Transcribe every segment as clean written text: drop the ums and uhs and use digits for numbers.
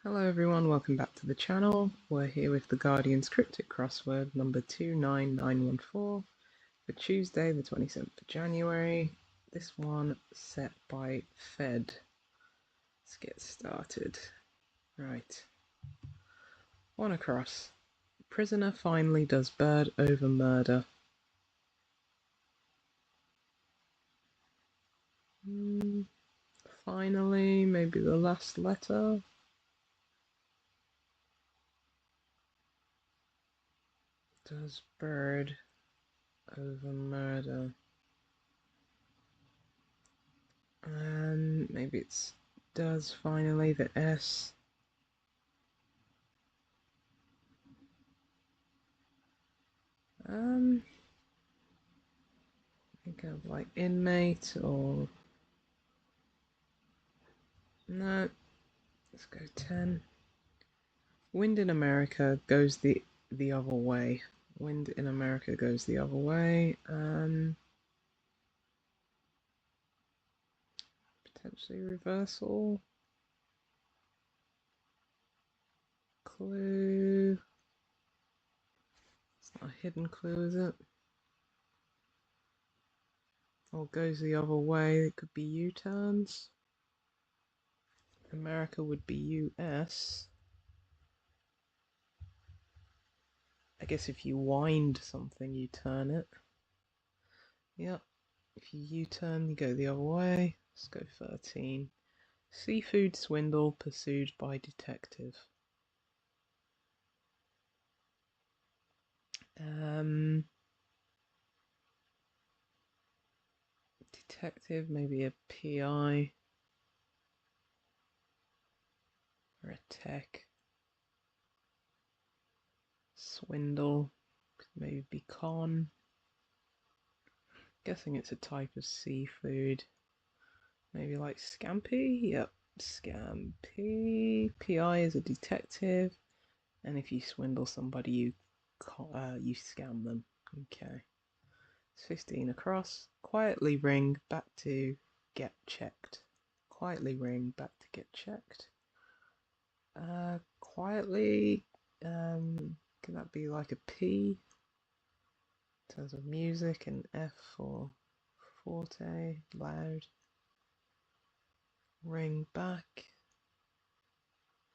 Hello everyone, welcome back to the channel. We're here with the Guardian's Cryptic Crossword number 29914 for Tuesday the 27th of January. This one set by Fed. Let's get started. Right. One across. Prisoner finally does bird over murder. Finally, maybe the last letter. Does bird over murder. And maybe it's does finally the S. Think of like inmate or no. Let's go 10. Wind in America goes the other way. Wind in America goes the other way. Potentially reversal. Clue. It's not a hidden clue, is it? Or goes the other way. It could be U-turns. America would be US. I guess if you wind something, you turn it. Yep. If you U-turn, you go the other way. Let's go 13. Seafood swindle pursued by detective. Detective, maybe a PI or a tech. Swindle, maybe be con. Guessing it's a type of seafood. Maybe like scampi? Yep, scampi. PI is a detective, and if you swindle somebody, you scam them. Okay. 15 across. Quietly ring back to get checked. Quietly ring back to get checked. Quietly, can that be like a P in terms of music, and F for forte, loud. Ring back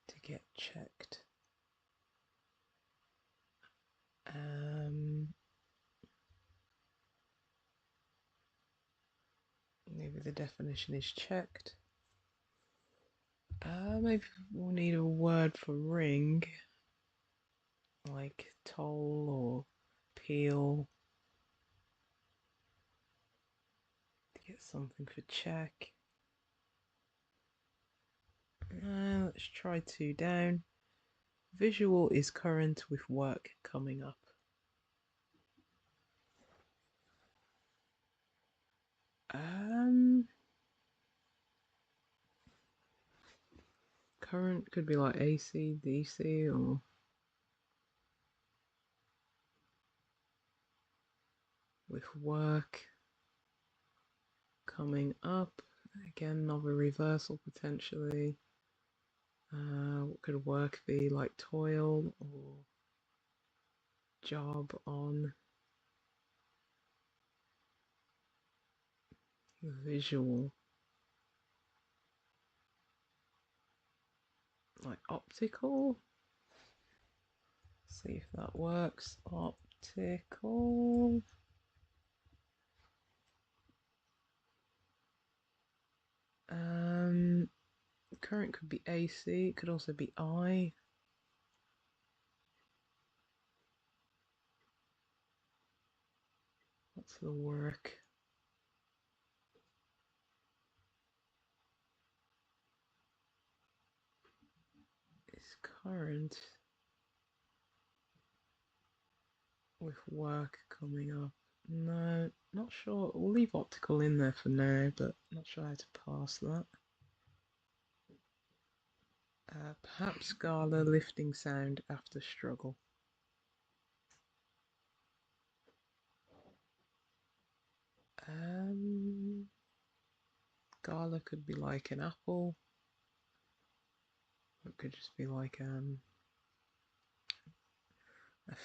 to get checked. Maybe the definition is checked. Maybe we'll need a word for ring, like toll or peel, to get something for check. Let's try 2 down. Visual is current with work coming up. Current could be like AC, DC, or with work coming up. Again, another reversal potentially. What could work be? Like toil or job on. Visual. Like optical. See if that works. Optical. Current could be AC. It could also be I. What's the work? Is current with work coming up? No, not sure. We'll leave optical in there for now, but not sure how to pass that. Perhaps Scala lifting sound after struggle. Gala could be like an apple It could just be like a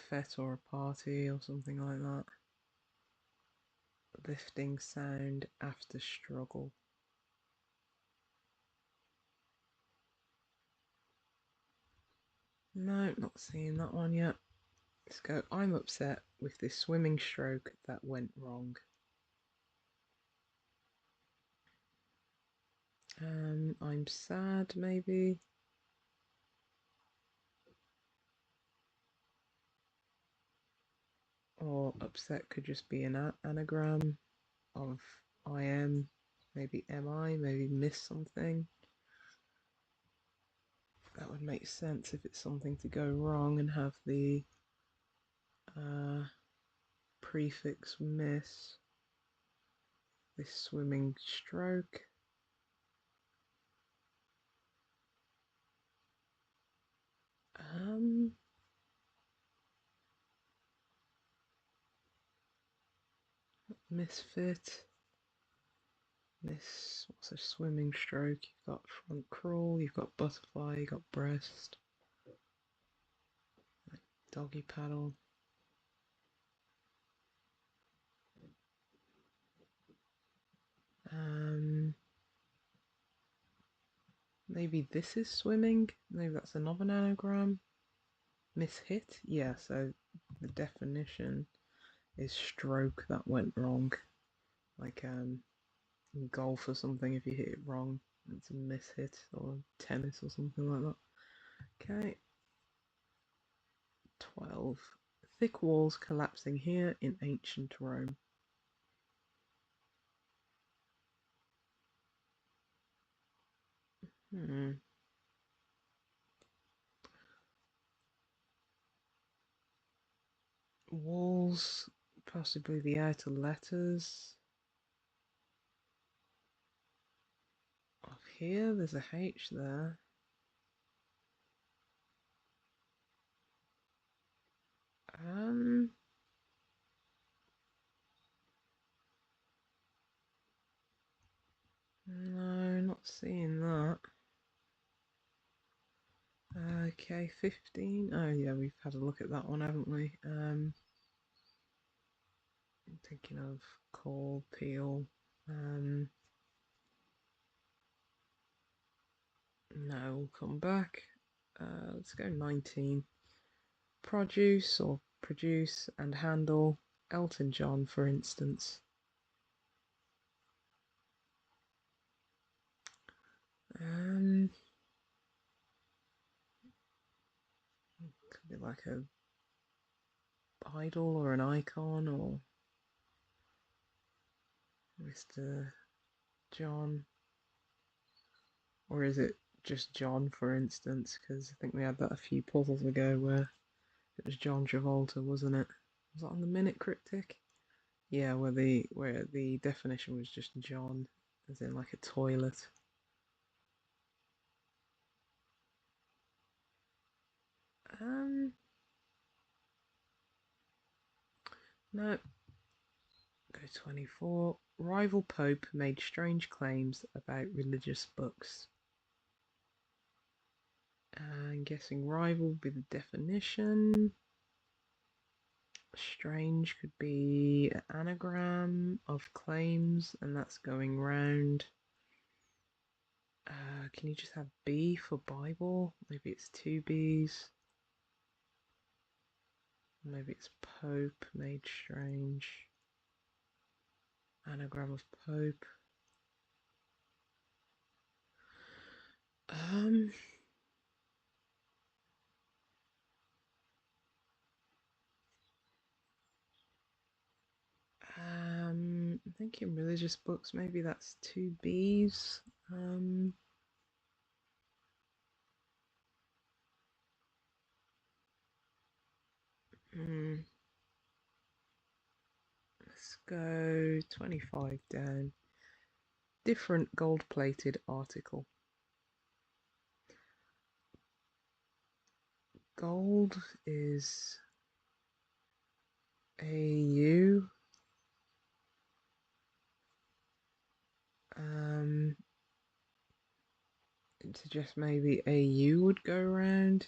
fete or a party or something like that. Lifting sound after struggle. No, not seeing that one yet. Let's go. I'm upset with this swimming stroke that went wrong. I'm sad, maybe. Or upset could just be an anagram of I am, maybe mi, maybe miss something. That would make sense if it's something to go wrong and have the prefix miss. This swimming stroke. Misfit. What's a swimming stroke? You've got front crawl, you've got butterfly, you've got breast. Doggy paddle. Maybe this is swimming. Maybe that's another anagram. Mishit? Yeah, so the definition is stroke that went wrong. Like in golf or something, if you hit it wrong, it's a mishit, or tennis or something like that. Okay. 12. Thick walls collapsing here in ancient Rome. Walls, possibly the outer letters. Off here, there's a H there. No, not seeing that. Okay, 15. Oh yeah, we've had a look at that one, haven't we? I'm thinking of call, peel. No, we'll come back. Let's go 19. Produce or produce and handle. Elton John, for instance. Could be like a idol or an icon or Mr. John. Or is it just John, for instance? Because I think we had that a few puzzles ago where it was John Travolta, wasn't it? Was that on the Minute Cryptic? Yeah, where the definition was just John, as in like a toilet. No. Go 24. Rival Pope made strange claims about religious books. I'm guessing rival would be the definition. Strange could be an anagram of claims, and that's going round. Can you just have B for Bible? Maybe it's two B's. Maybe it's Pope made strange. Anagram of Pope. I'm thinking religious books. Maybe that's two B's. Let's go 25 down. Different gold-plated article. Gold is AU. It suggests maybe a U would go around.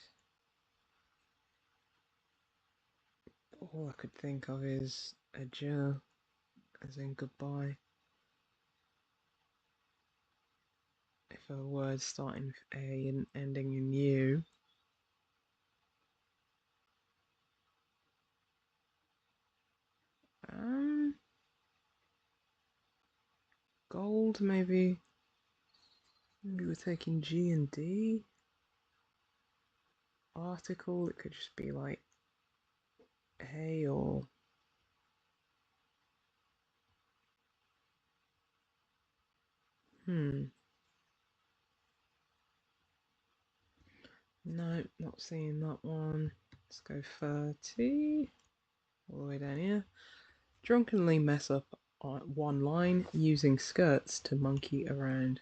All I could think of is adieu, as in goodbye. If a word starting with A and ending in U. Gold, maybe. Maybe we're taking G and D. Article, it could just be like A or... No, not seeing that one. Let's go 30. All the way down here. Drunkenly mess up on one line using skirts to monkey around.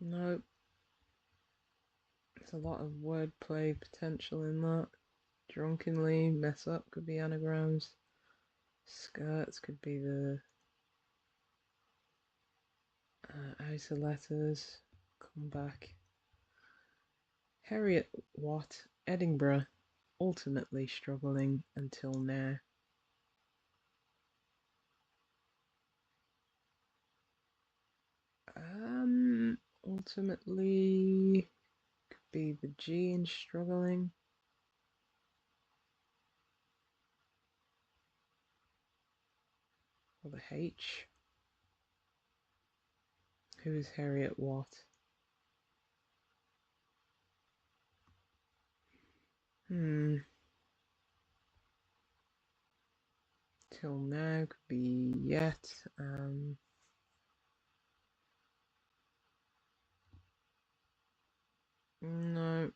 No, there's a lot of wordplay potential in that. Drunkenly mess up could be anagrams. Skirts could be the outer letters. Come back. Harriet Watt, Edinburgh, ultimately struggling until now. Ultimately could be the G in struggling. Or the H. Who is Harriet Watt? Till now could be yet. No.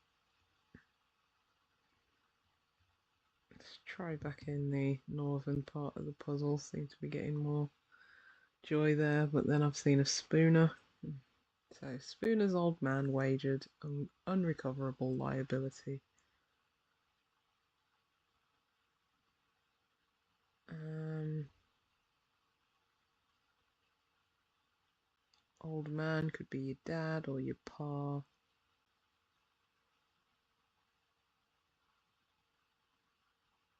Let's try back in the northern part of the puzzle. Seem to be getting more joy there, but then I've seen a Spooner. So Spooner's old man wagered an unrecoverable liability. Old man could be your dad or your pa.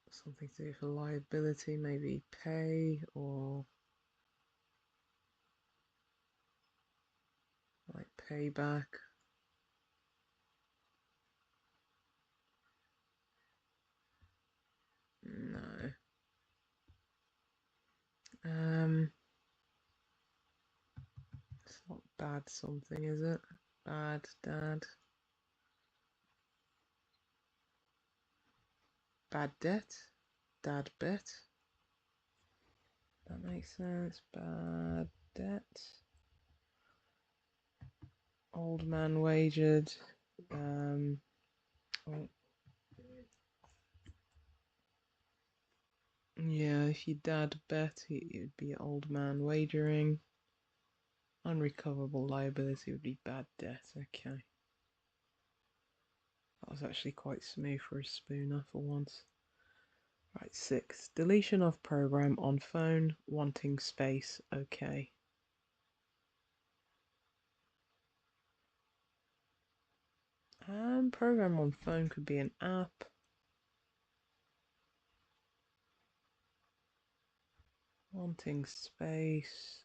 Something to do with a liability, maybe pay or like payback. No. It's not bad something, is it? Bad dad. Bad debt. Dad bet. That makes sense. Bad debt. Old man wagered. Oh. Yeah, if your dad bet, it would be old man wagering. Unrecoverable liability would be bad debt. Okay. That was actually quite smooth for a Spooner for once. Right, 6. Deletion of program on phone, wanting space. Okay. Program on phone could be an app. Wanting space.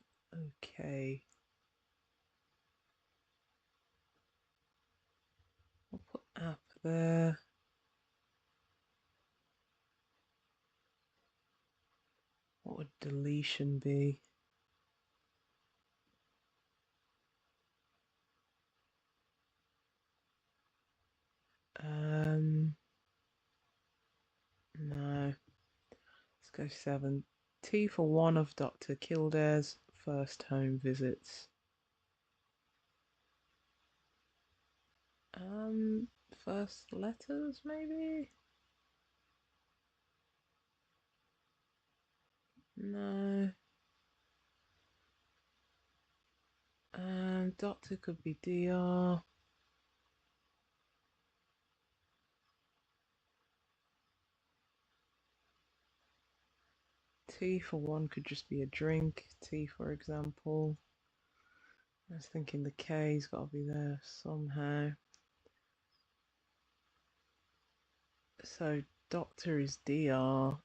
Okay. I'll put app there. What would deletion be? No. Let's go 7. T for one of Dr. Kildare's first home visits. First letters, maybe? No. Doctor could be DR. Tea for one could just be a drink. Tea, for example. I was thinking the K's got to be there somehow. So Doctor is DR,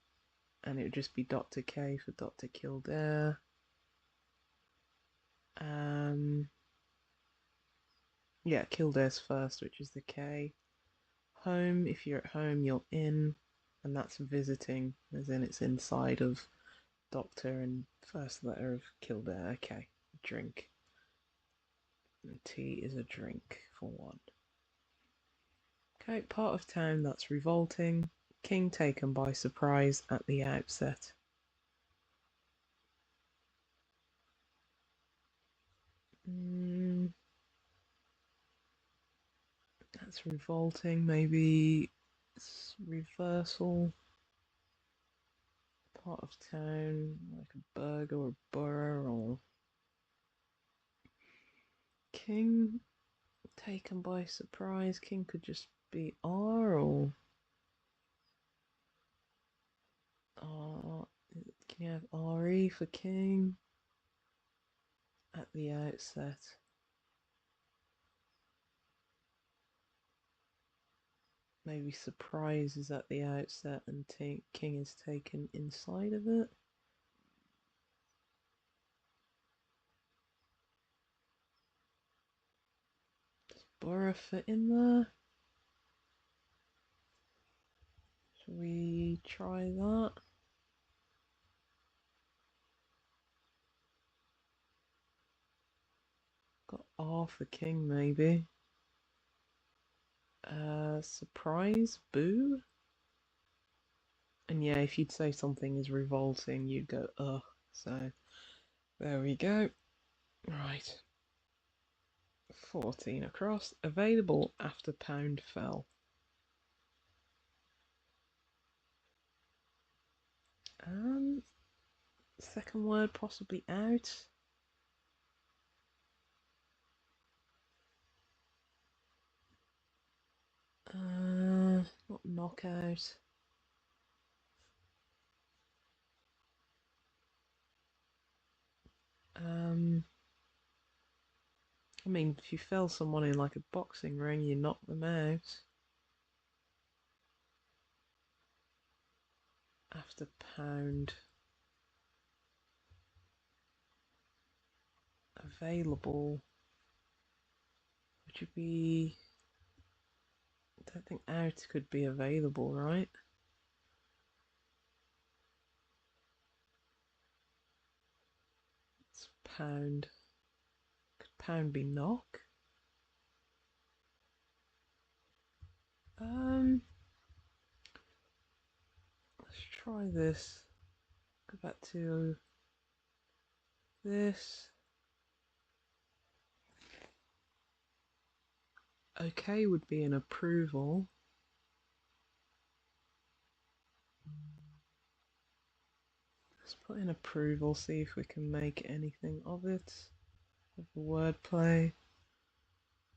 and it would just be Dr. K for Dr. Kildare. Yeah, Kildare's first, which is the K. Home, if you're at home, you're in, and that's visiting, as in it's inside of Doctor and first letter of Kildare. Okay, drink. And tea is a drink for one. Okay, part of town that's revolting. King taken by surprise at the outset. That's revolting. Maybe it's reversal. Part of town, like a burger or borough, or king taken by surprise. King could just be R, or R. Can you have RE for king at the outset? Maybe surprise is at the outset and king is taken inside of it. Does borough fit in there? Shall we try that? Got R for king, maybe. Surprise, boo. And yeah, if you'd say something is revolting, you'd go, ugh. So there we go. Right. 14 across. Available after pound fell. Second word possibly out. Not knockout. I mean, if you fell someone in like a boxing ring, you knock them out. After pound. Available. Would you be... I don't think out could be available, right? It's pound. Could pound be knock? Let's try this. Go back to this. Okay would be an approval. Let's put in approval, see if we can make anything of it. Of the wordplay.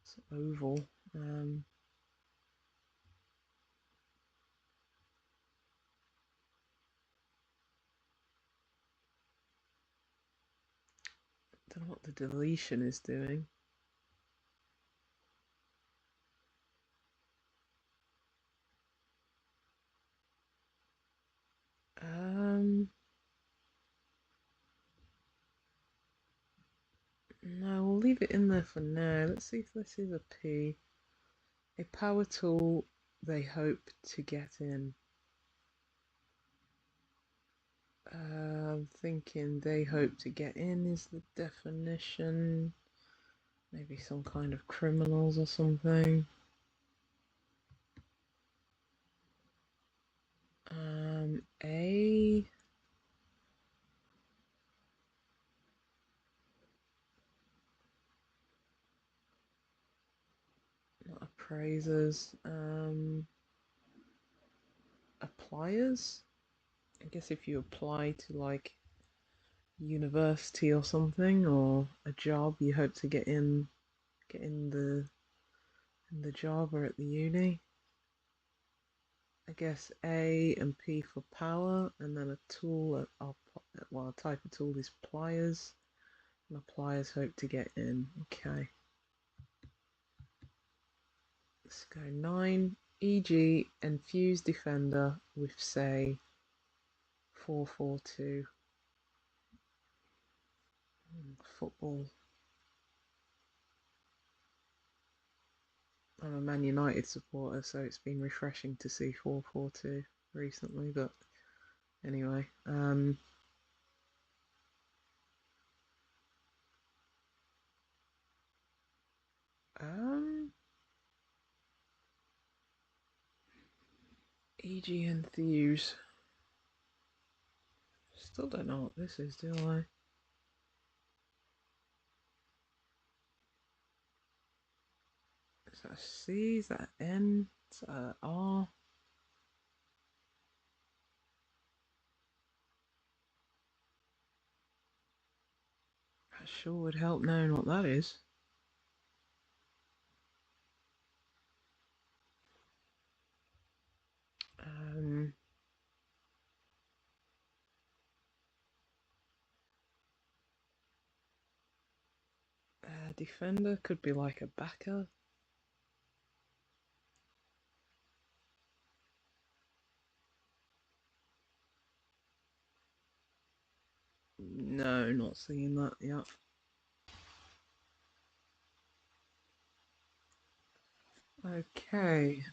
It's oval. Don't know what the deletion is doing. No, we'll leave it in there for now. Let's see if this is a P. A power tool they hope to get in. I'm thinking they hope to get in is the definition. Maybe some kind of criminals or something. A. Not appraisers. Appliers. I guess if you apply to like university or something, or a job you hope to get in the job or at the uni. I guess A and P for power, and then a tool. Well, a type of tool is pliers, and a pliers hope to get in. Okay, let's go 9. E.g., infuse defender with say 4-4-2. Football. I'm a Man United supporter, so it's been refreshing to see 4-4-2 recently. But anyway, E.g. enthuse. Still don't know what this is, do I? Is that a C? Is that an N? Is that a R? That sure would help knowing what that is. Um, defender could be like a backer. No, not seeing that yet. Okay.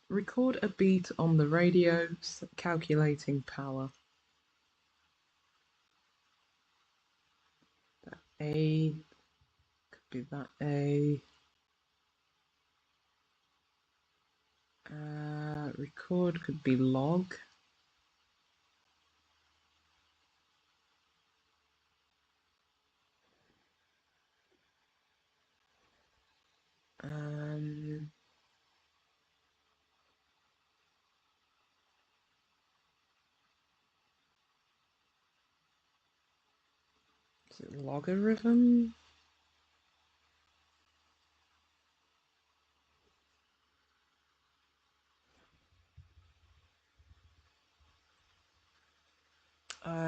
Record a beat on the radio, calculating power. That A could be that A. Record could be log. Is it logarithm?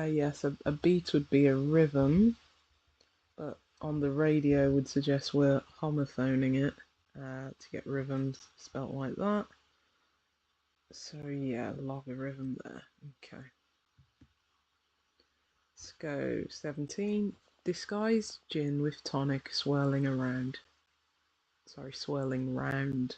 Yes, a beat would be a rhythm, but on the radio would suggest we're homophoning it to get rhythms spelt like that. So yeah, logarithm there. Okay. Let's go 17. Disguise gin with tonic swirling around. Sorry, swirling round.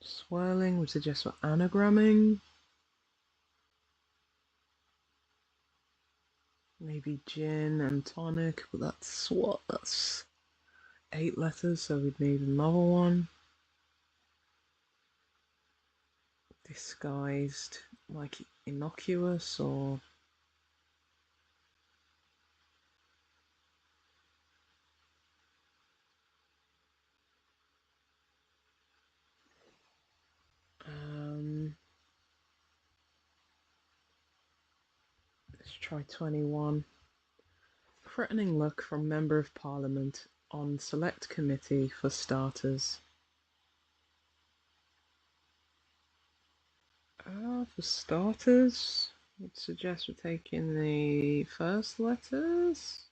Swirling would suggest we're anagramming. Maybe gin and tonic, but that's what? That's 8 letters, so we'd need another one. Disguised, like innocuous or... let's try 21. Threatening look from Member of Parliament on Select Committee for starters. For starters, I'd suggest we're taking the first letters.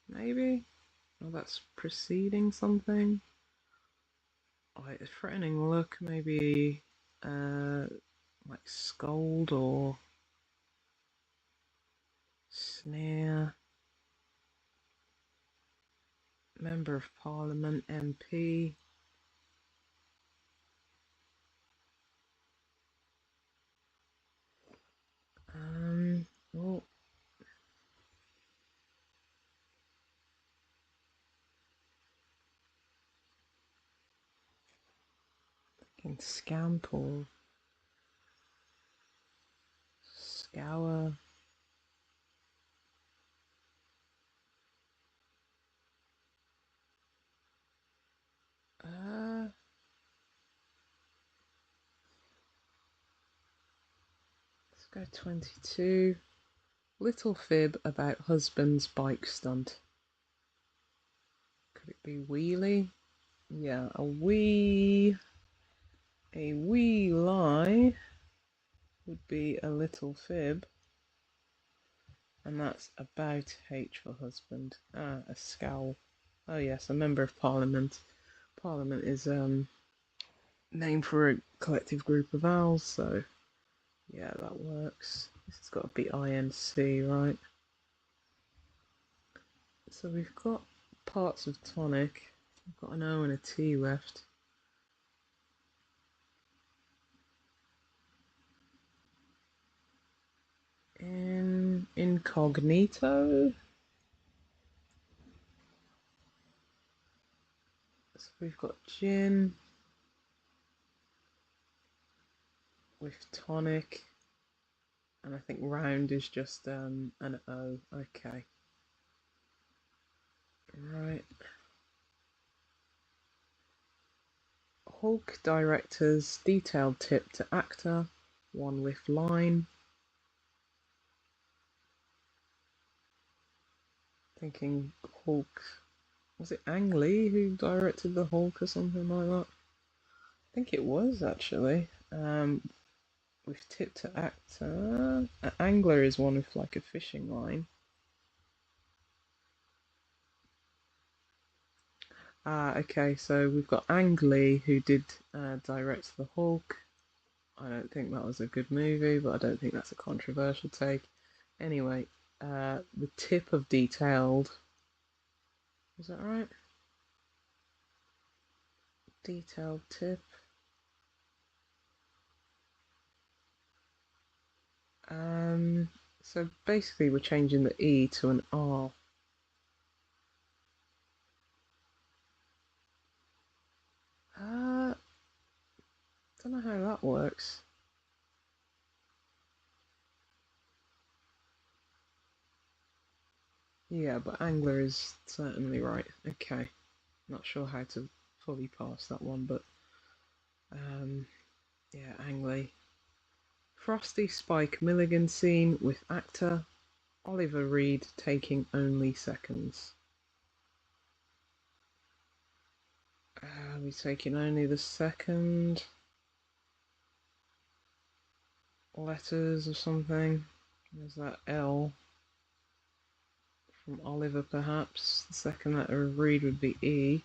Maybe? Oh, that's preceding something. Like a threatening look, maybe like scold or sneer. Member of Parliament, MP. Oh. Can scamp or scour. Go 22. Little fib about husband's bike stunt. Could it be wheelie? Yeah, a wee lie would be a little fib. And that's about H for husband. Ah, a scowl. Oh yes, a member of parliament. Parliament is name for a collective group of owls, so yeah, that works. This has got to be INC, right? So we've got parts of tonic. We've got an O and a T left. Incognito. So we've got gin with tonic, and I think round is just an O. Okay. Right. Hulk director's detailed tip to actor, one with line. Thinking Hulk, was it Ang Lee who directed the Hulk or something like that? I think it was actually. With tip to actor, angler is one with like a fishing line. Okay, so we've got Ang Lee who did direct the Hulk. I don't think that was a good movie, but I don't think that's a controversial take. Anyway, the tip of detailed. Is that right? Detailed tip. So basically we're changing the E to an R. Don't know how that works. Yeah, but angler is certainly right. Okay. Not sure how to fully pass that one, but yeah, Angley. Frosty Spike Milligan scene with actor Oliver Reed taking only seconds. We're taking only the second letters or something. There's that L from Oliver, perhaps. The second letter of Reed would be E.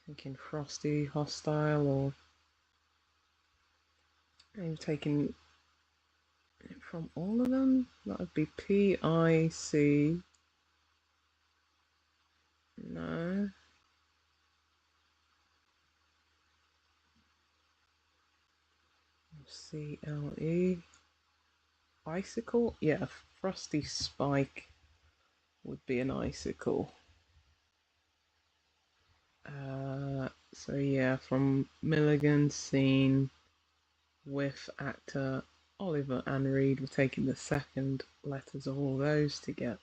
Thinking Frosty, hostile, or maybe taking it from all of them. That would be P-I-C. No. C-L-E. Icicle? Yeah, Frosty Spike would be an icicle. So yeah, from Milligan scene with actor Oliver and Reed, we're taking the second letters of all those to get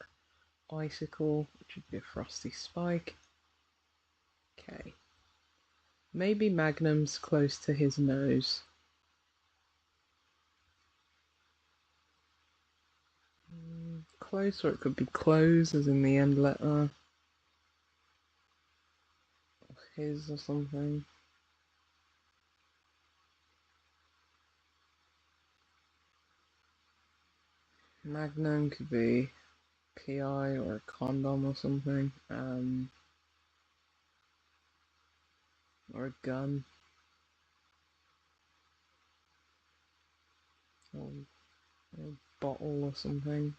icicle, which would be a Frosty Spike. Okay. Maybe Magnum's close to his nose. Close, or it could be close, as in the end letter. His or something. Magnum could be PI or a condom or something. Or a gun. Or a bottle or something.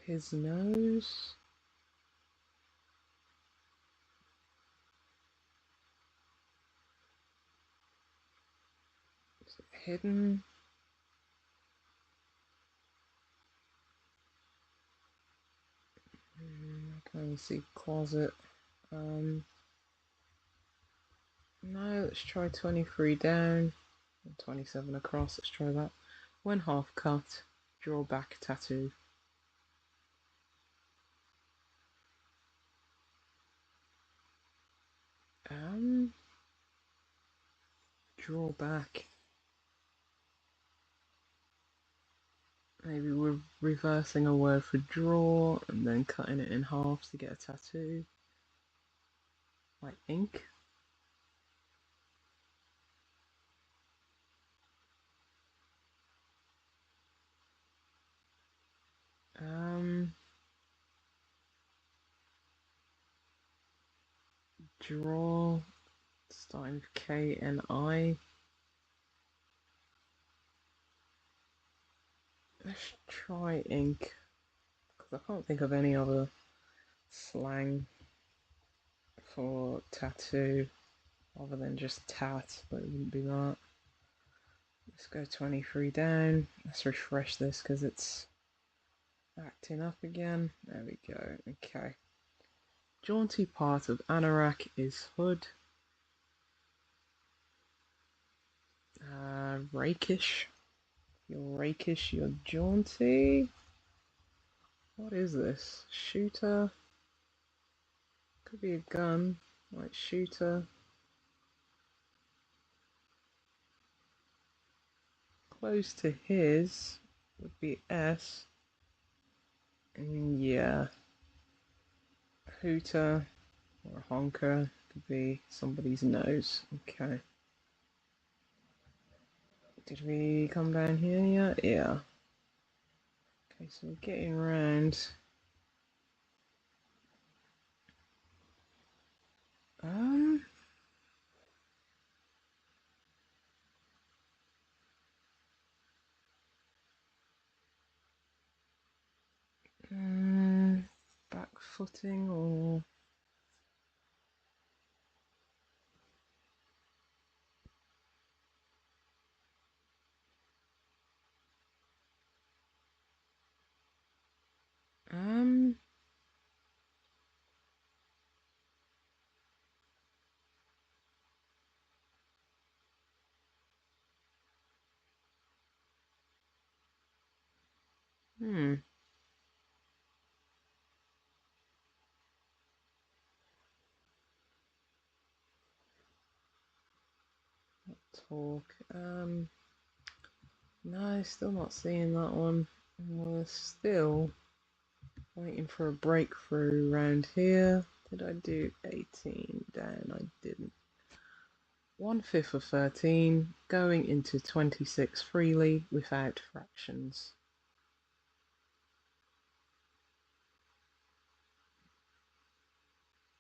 His nose. Is it hidden? I can only see closet. No, let's try 23 down. 27 across, let's try that. When half cut. Draw back tattoo. Draw back. Maybe we're reversing a word for draw and then cutting it in half to get a tattoo. Like ink. Draw, starting with K and I. Let's try ink, because I can't think of any other slang for tattoo other than just tat, but it wouldn't be that. Let's go 23 down. Let's refresh this because it's acting up again. There we go. Okay. Jaunty part of anorak is hood. Rakish. You're rakish, you're jaunty. What is this? Shooter? Could be a gun, like shooter. Close to his would be S. And yeah. Hooter or a honker could be somebody's nose. Okay. Did we come down here yet? Yeah. Okay, so we're getting around. Back footing or talk. No, still not seeing that one. We're still waiting for a breakthrough around here. Did I do 18 down? I didn't. 1/5 of 13, going into 26 freely without fractions.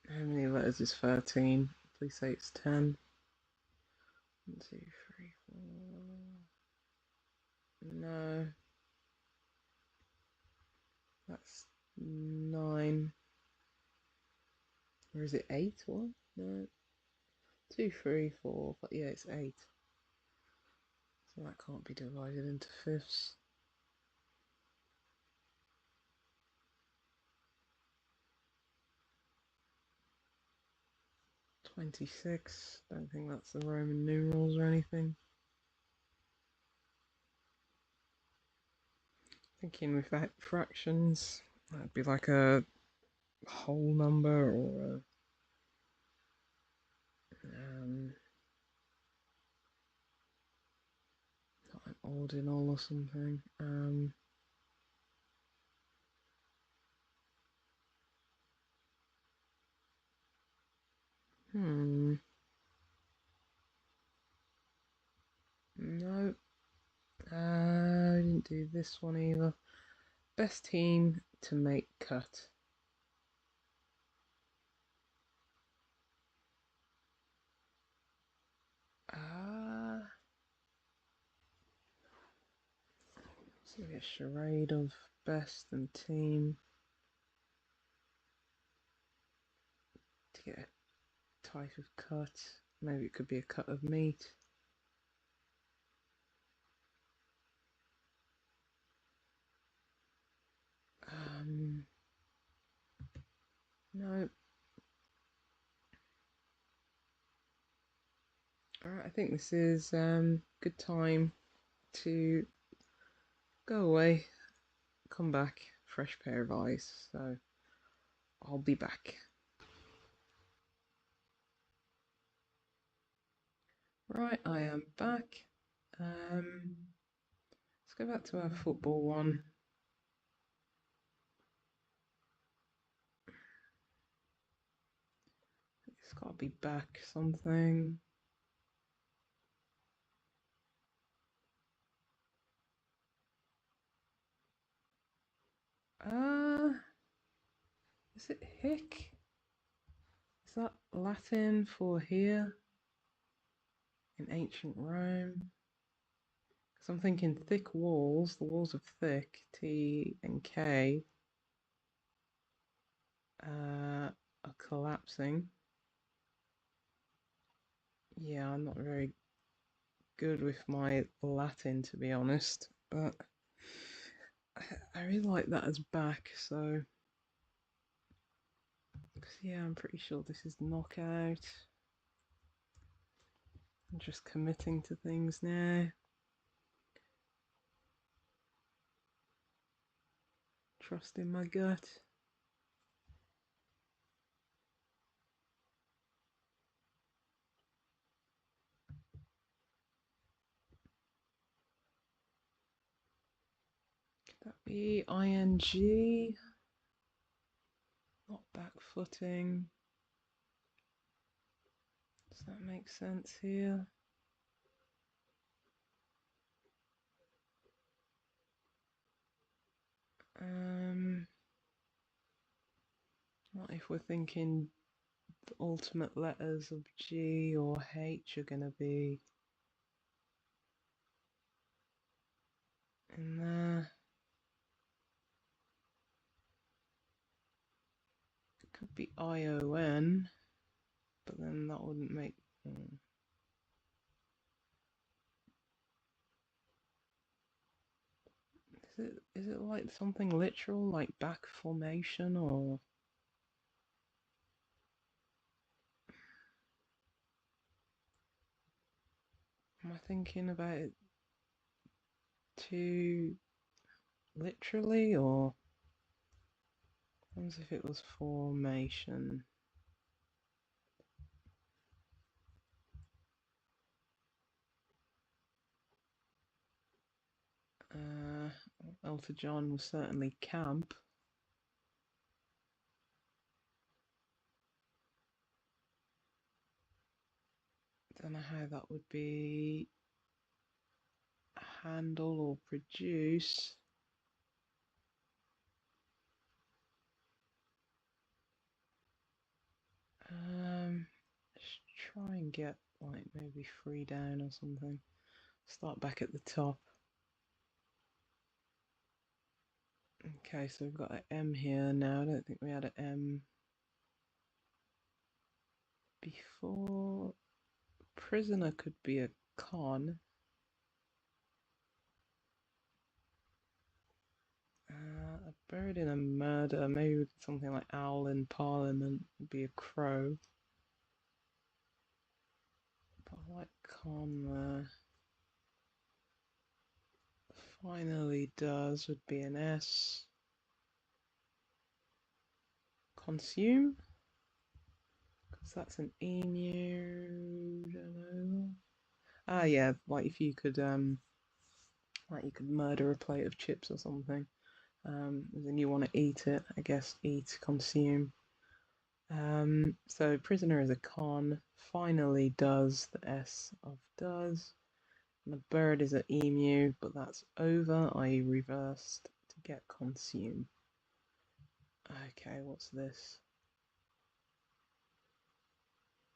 How many letters is 13? Please say it's 10. 1, 2, 3, 4. No. That's 9. Or is it 8? What? No. 2, 3, 4. But yeah, it's 8. So that can't be divided into fifths. $26. Don't think that's the Roman numerals or anything. Thinking without fractions, that'd be like a whole number or a not an ordinal or something. No. I didn't do this one either. Best team to make cut. So a charade of best and team to get a type of cut. Maybe it could be a cut of meat. No. Alright, I think this is good time to go away, come back, fresh pair of eyes. So I'll be back. Right, I am back. Let's go back to our football one. It's got to be back something. Is it hic? Is that Latin for here in ancient Rome? Because I'm thinking thick walls, the walls of thick, T and K, are collapsing. Yeah, I'm not very good with my Latin, to be honest, but I really like that as back, so yeah, I'm pretty sure this is knockout. I'm just committing to things now. Trusting my gut. Could that be ing? Not back footing. Does that make sense here? What if we're thinking the ultimate letters of G or H are going to be in there? It could be ION, but then that wouldn't make... Is it like something literal, like back formation, or... Am I thinking about it too literally, or as if it was formation? Elton John was certainly camp. Don't know how that would be handle or produce. Let's try and get like maybe 3 down or something. Start back at the top. Okay, so we've got an M here now. I don't think we had an M before. Prisoner could be a con. A bird in a murder, maybe something like owl in parliament would be a crow. But I like con there. Finally does would be an S. Consume? Because that's an emu, don't know. Ah yeah, like if you could like you could murder a plate of chips or something. Then you want to eat it, I guess eat, consume. So prisoner is a con, finally does, the S of does. And the bird is an emu, but that's over, i.e. reversed, to get consume. Okay, what's this?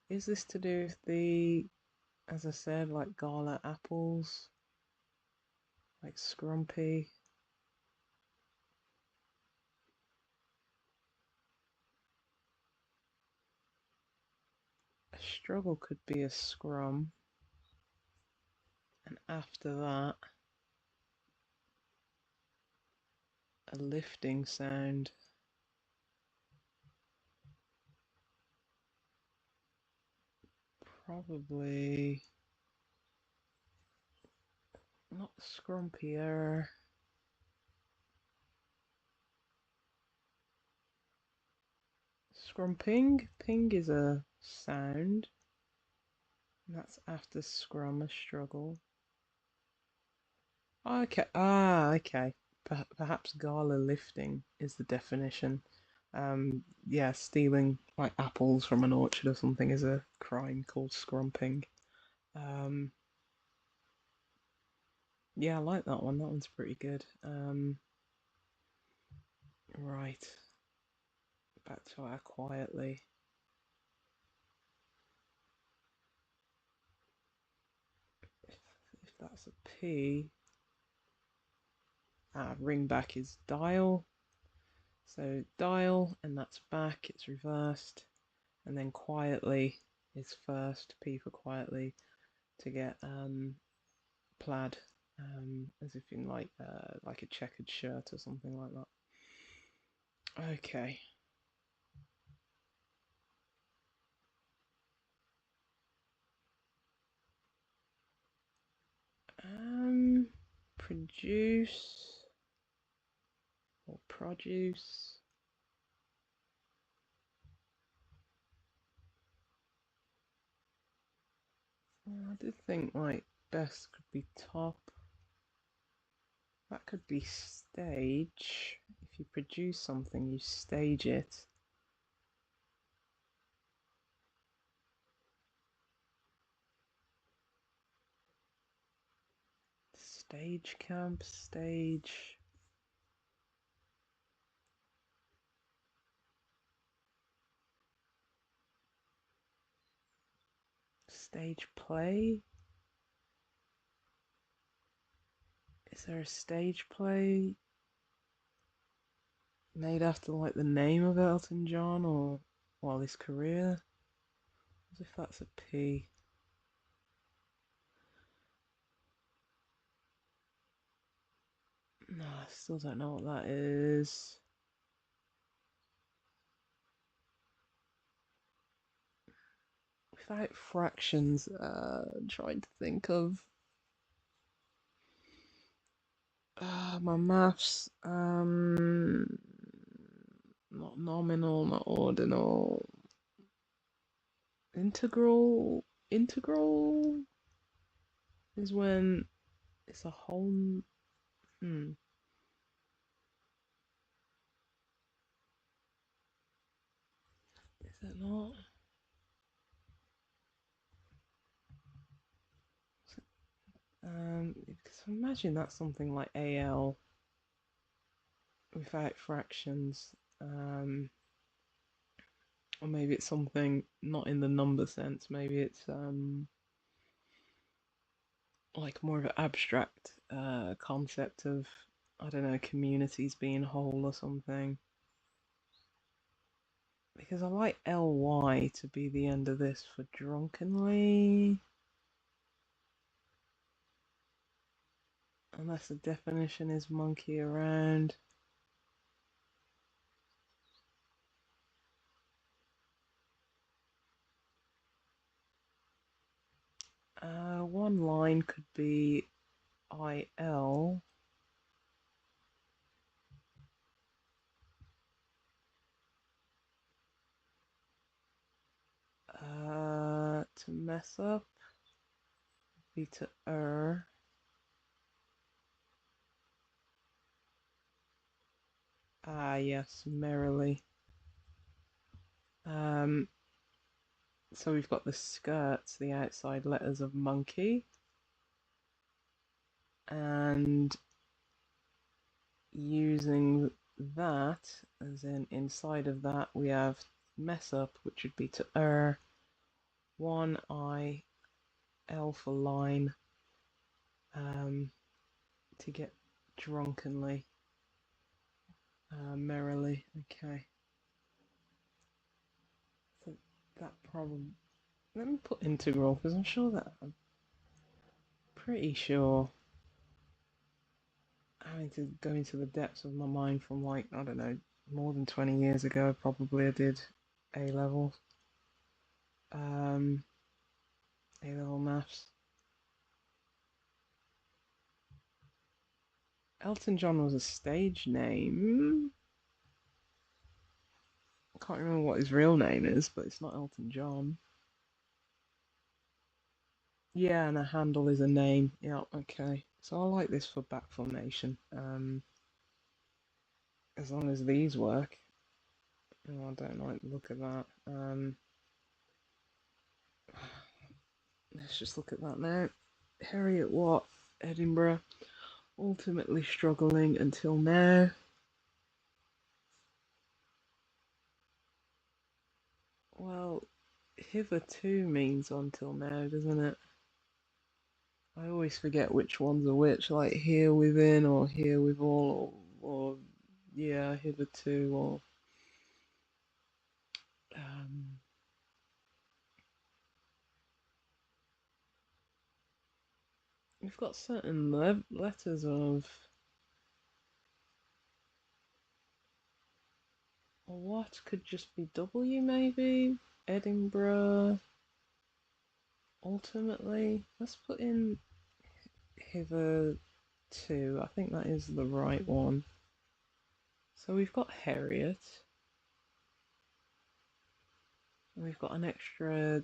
Is this to do with the, as I said, like gala apples? Like scrumpy? A struggle could be a scrum. And after that, a lifting sound. Probably not scrumpier. Scrumping. Ping is a sound. And that's after scrum, a struggle. Okay. Okay. Perhaps gala lifting is the definition. Yeah, stealing like apples from an orchard or something is a crime called scrumping. Um, yeah, I like that one. That one's pretty good. Right. Back to our quietly. If that's a P, ring back is dial. So dial, and that's back, it's reversed. And then quietly is first, P for quietly, to get plaid, as if in like a checkered shirt or something like that. Okay. Produce or produce. I did think like best could be top. That could be stage. If you produce something, you stage it. Stage camp, stage. Stage play? Is there a stage play made after like the name of Elton John or while his career? As if that's a P. No, I still don't know what that is. Without fractions, trying to think of my maths. Not nominal, not ordinal. Integral. Integral is when it's a whole. Hmm. Is it not? Because imagine that's something like AL without fractions. Or maybe it's something not in the number sense. Maybe it's like more of an abstract concept of, I don't know, communities being whole or something. Because I like ly to be the end of this for drunkenly. Unless the definition is monkey around. One line could be IL. To mess up, be to err. Ah, yes, merrily. So we've got the skirts, the outside letters of monkey, and using that, as in inside of that, we have mess up, which would be to err. One I, L for line, to get drunkenly, merrily. Okay. So that problem. Let me put integral because I'm pretty sure having to go into the depths of my mind from like, I don't know, more than 20 years ago, probably I did A level. A level maths. Elton John was a stage name. can't remember what his real name is, but it's not Elton John. Yeah, and a handle is a name. Yeah, okay. So I like this for back formation. As long as these work. Oh, I don't like the look of that. Let's just look at that now. Harriet Watt, Edinburgh, ultimately struggling until now. Well, hitherto means until now, doesn't it? I always forget which ones are which, like here within or here with all, or yeah, hitherto, or um, we've got certain letters of what could just be W, maybe Edinburgh. Ultimately, let's put in hitherto. I think that is the right one. So we've got Harriet, and we've got an extra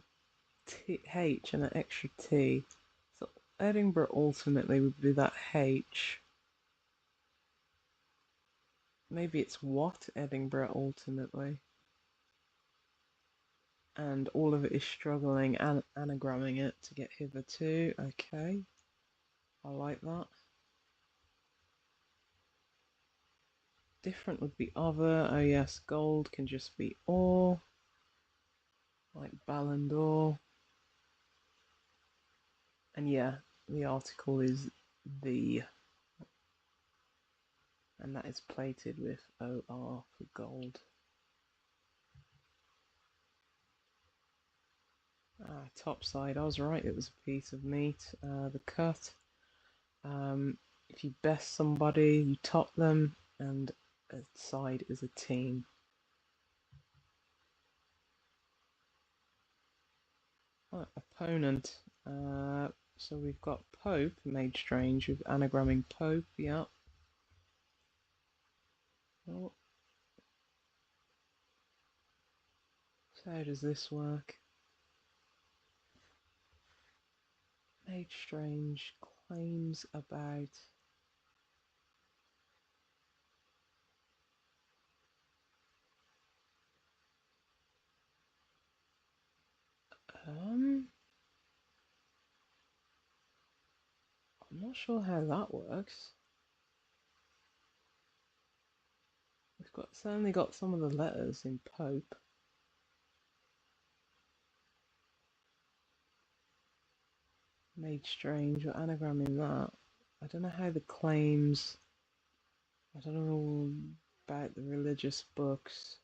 H and an extra T. So Edinburgh ultimately would be that H. Maybe it's what Edinburgh ultimately. And all of it is struggling and anagramming it to get hitherto. Okay. I like that. Different would be other. Oh yes, gold can just be or. Like Ballon d'Or. And yeah, the article is the. And that is plated with OR for gold. Top side, I was right, it was a piece of meat. The cut. If you best somebody, you top them, and a side is a team. Opponent. So we've got Pope, made strange with anagramming Pope, yeah. Oh. So how does this work? Made strange, claims about. I'm not sure how that works. We've got certainly got some of the letters in Pope. Made strange, or anagramming that. I don't know how the claims. I don't know about the religious books.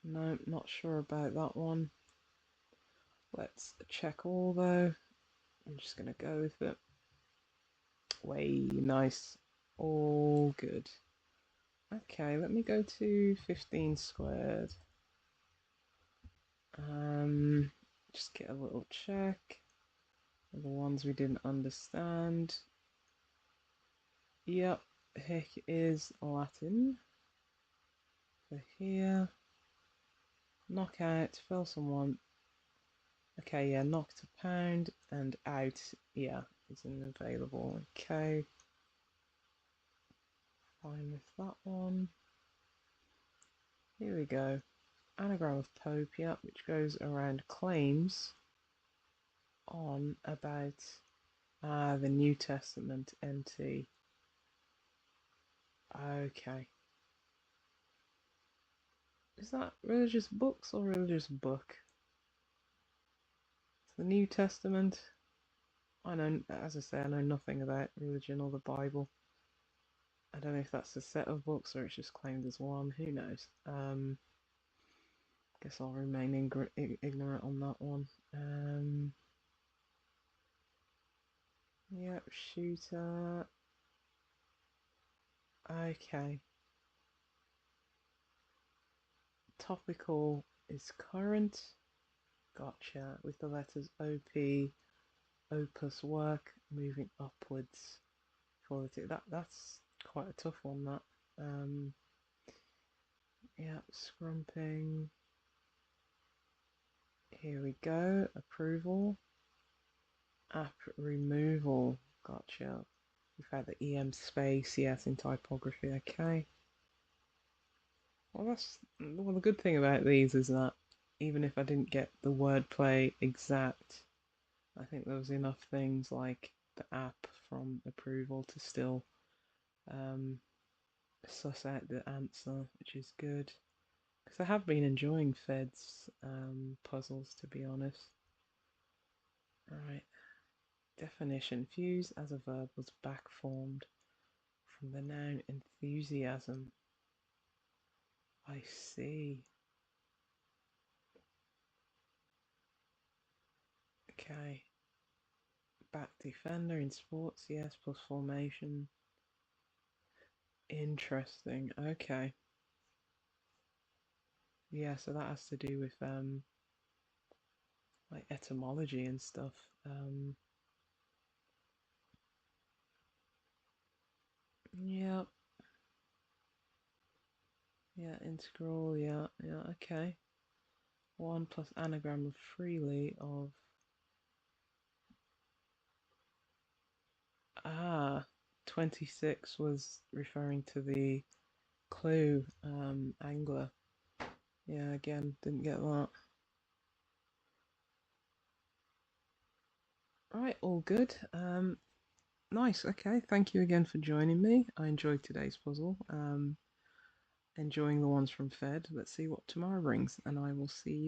No, not sure about that one. Let's check all though. I'm just gonna go with it. Way nice. All good. Okay, let me go to 15 squared. Just get a little check. The ones we didn't understand. Yep, hic is Latin. So here, knockout, fell someone. Okay, yeah, knocked a pound, and out, yeah, isn't available. Okay, fine with that one. Here we go. Anagram of Pope, yeah, which goes around claims on about the New Testament NT. Okay. Is that religious books or religious book? It's the New Testament. I know, as I say, I know nothing about religion or the Bible. I don't know if that's a set of books or it's just claimed as one. Who knows? Guess I'll remain ignorant on that one. Yep, shooter. Okay. Topical is current. Gotcha. With the letters OP, opus work, moving upwards. Quality. That's quite a tough one. That. Yeah, scrumping. Here we go. Approval. App removal. Gotcha. We've had the EM space, yes, in typography. Okay. Well, the good thing about these is that even if I didn't get the wordplay exact, I think there was enough things like the app from approval to still um, suss out the answer, which is good. Because I have been enjoying Fed's puzzles, to be honest. Alright, definition. Fuse as a verb was backformed from the noun enthusiasm. I see. Okay. Back defender in sports, yes, plus formation. Interesting. Okay. Yeah, so that has to do with like etymology and stuff. Yeah, yeah, integral, yeah, okay. 1 plus anagram of freely of 26 was referring to the clue angler. Yeah, again, didn't get that. Alright, all good. Nice, okay, thank you again for joining me. I enjoyed today's puzzle. Enjoying the ones from Fed. Let's see what tomorrow brings, and I will see you